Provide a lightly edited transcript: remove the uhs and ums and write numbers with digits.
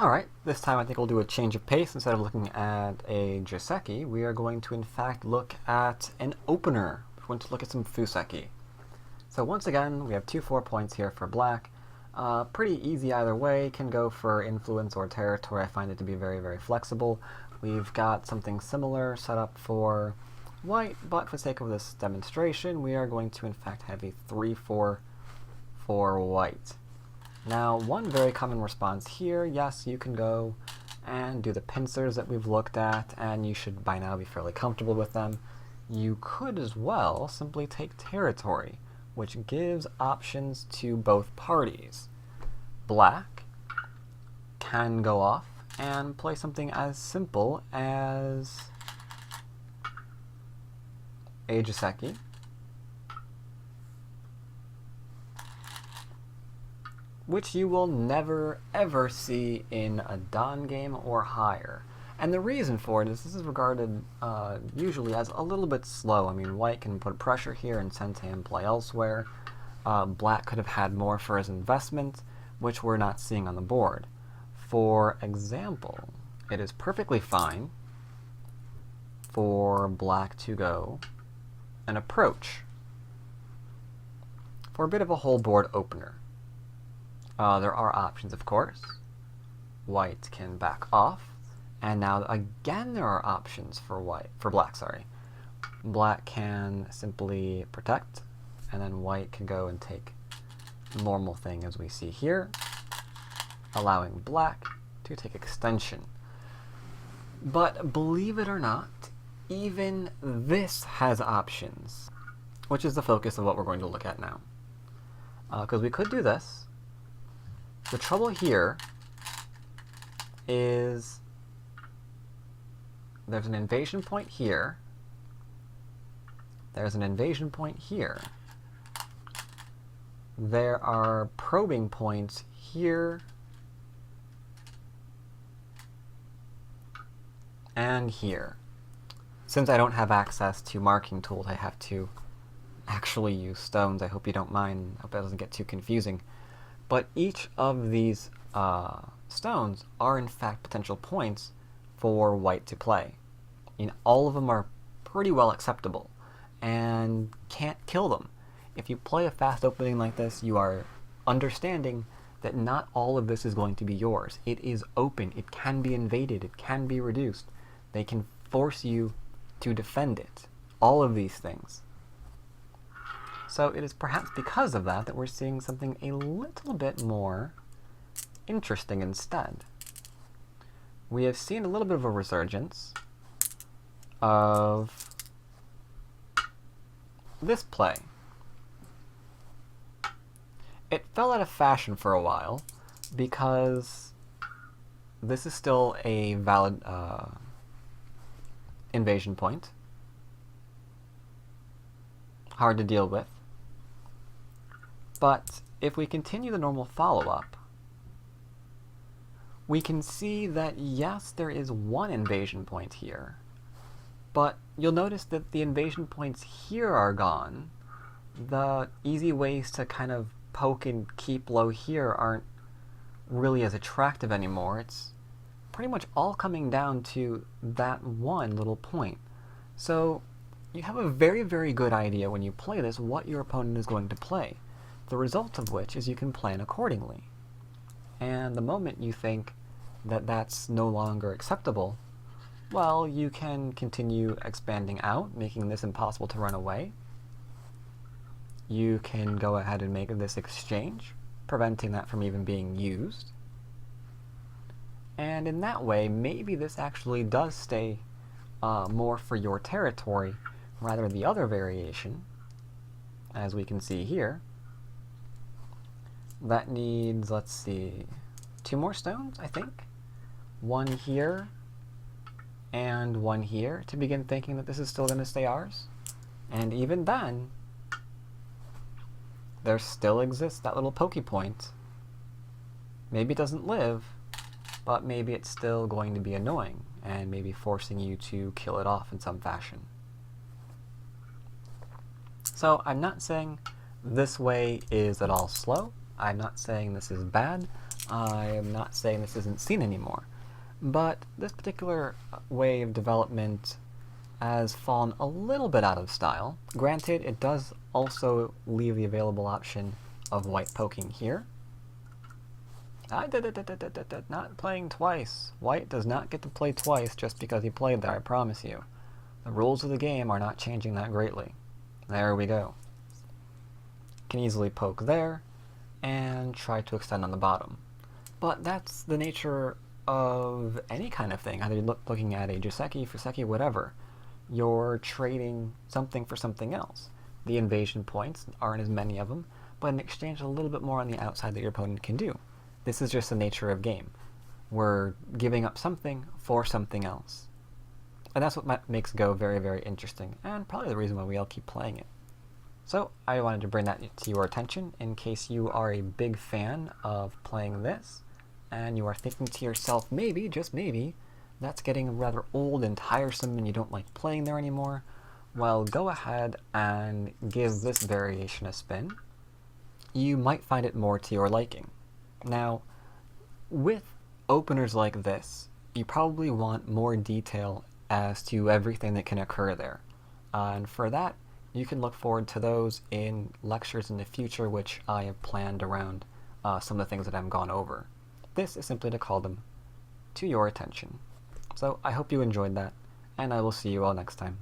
Alright, this time I think we'll do a change of pace. Instead of looking at a joseki, we are going to in fact look at an opener. We're going to look at some Fuseki. So once again, we have 2 4 points here for black. Pretty easy either way, can go for influence or territory. I find it to be very, very flexible. We've got something similar set up for white, but for the sake of this demonstration, we are going to in fact have a 3-4 for white. Now, one very common response here, yes, you can go and do the pincers that we've looked at, and you should by now be fairly comfortable with them. You could as well simply take territory, which gives options to both parties. Black can go off and play something as simple as a joseki, which you will never ever see in a Dan game or higher. And the reason for it is this is regarded usually as a little bit slow. I mean, white can put pressure here and send him play elsewhere. Black could have had more for his investment, which we're not seeing on the board. For example, it is perfectly fine for black to go and approach for a bit of a whole board opener. There are options, of course. White can back off, and now again there are options for black. Black can simply protect, and then white can go and take the normal thing as we see here, allowing black to take extension. But believe it or not, even this has options, which is the focus of what we're going to look at now. Because we could do this. The trouble here is there's an invasion point here. There's an invasion point here. There are probing points here and here. Since I don't have access to marking tools, I have to actually use stones. I hope you don't mind. I hope that doesn't get too confusing. But each of these stones are in fact potential points for white to play. And all of them are pretty well acceptable and can't kill them. If you play a fast opening like this, you are understanding that not all of this is going to be yours. It is open. It can be invaded. It can be reduced. They can force you to defend it. All of these things. So it is perhaps because of that that we're seeing something a little bit more interesting instead. We have seen a little bit of a resurgence of this play. It fell out of fashion for a while because this is still a valid invasion point. Hard to deal with. But if we continue the normal follow-up, we can see that yes, there is one invasion point here, but you'll notice that the invasion points here are gone. The easy ways to kind of poke and keep low here aren't really as attractive anymore. It's pretty much all coming down to that one little point. So you have a very, very good idea when you play this what your opponent is going to play. The result of which is you can plan accordingly. And the moment you think that that's no longer acceptable, well, you can continue expanding out, making this impossible to run away. You can go ahead and make this exchange, preventing that from even being used. And in that way, maybe this actually does stay more for your territory, rather the other variation, as we can see here. That needs, let's see, 2 more stones, I think. 1 here and 1 here to begin thinking that this is still going to stay ours. And even then, there still exists that little pokey point. Maybe it doesn't live, but maybe it's still going to be annoying and maybe forcing you to kill it off in some fashion. So I'm not saying this way is at all slow. I'm not saying this is bad. I am not saying this isn't seen anymore, but this particular way of development has fallen a little bit out of style. Granted, it does also leave the available option of white poking here. Not playing twice. White does not get to play twice just because he played there, I promise you. The rules of the game are not changing that greatly. There we go. Can easily poke there and try to extend on the bottom. But that's the nature of any kind of thing, either you're looking at a joseki, fuseki, whatever. You're trading something for something else. The invasion points aren't as many of them, but in exchange a little bit more on the outside that your opponent can do. This is just the nature of game. We're giving up something for something else. And that's what makes Go very, very interesting, and probably the reason why we all keep playing it. So I wanted to bring that to your attention in case you are a big fan of playing this, and you are thinking to yourself, maybe, just maybe, that's getting rather old and tiresome and you don't like playing there anymore. Well, go ahead and give this variation a spin. You might find it more to your liking. Now, with openers like this, you probably want more detail as to everything that can occur there. And for that, you can look forward to those in lectures in the future, which I have planned around some of the things that I've gone over. This is simply to call them to your attention. So I hope you enjoyed that, and I will see you all next time.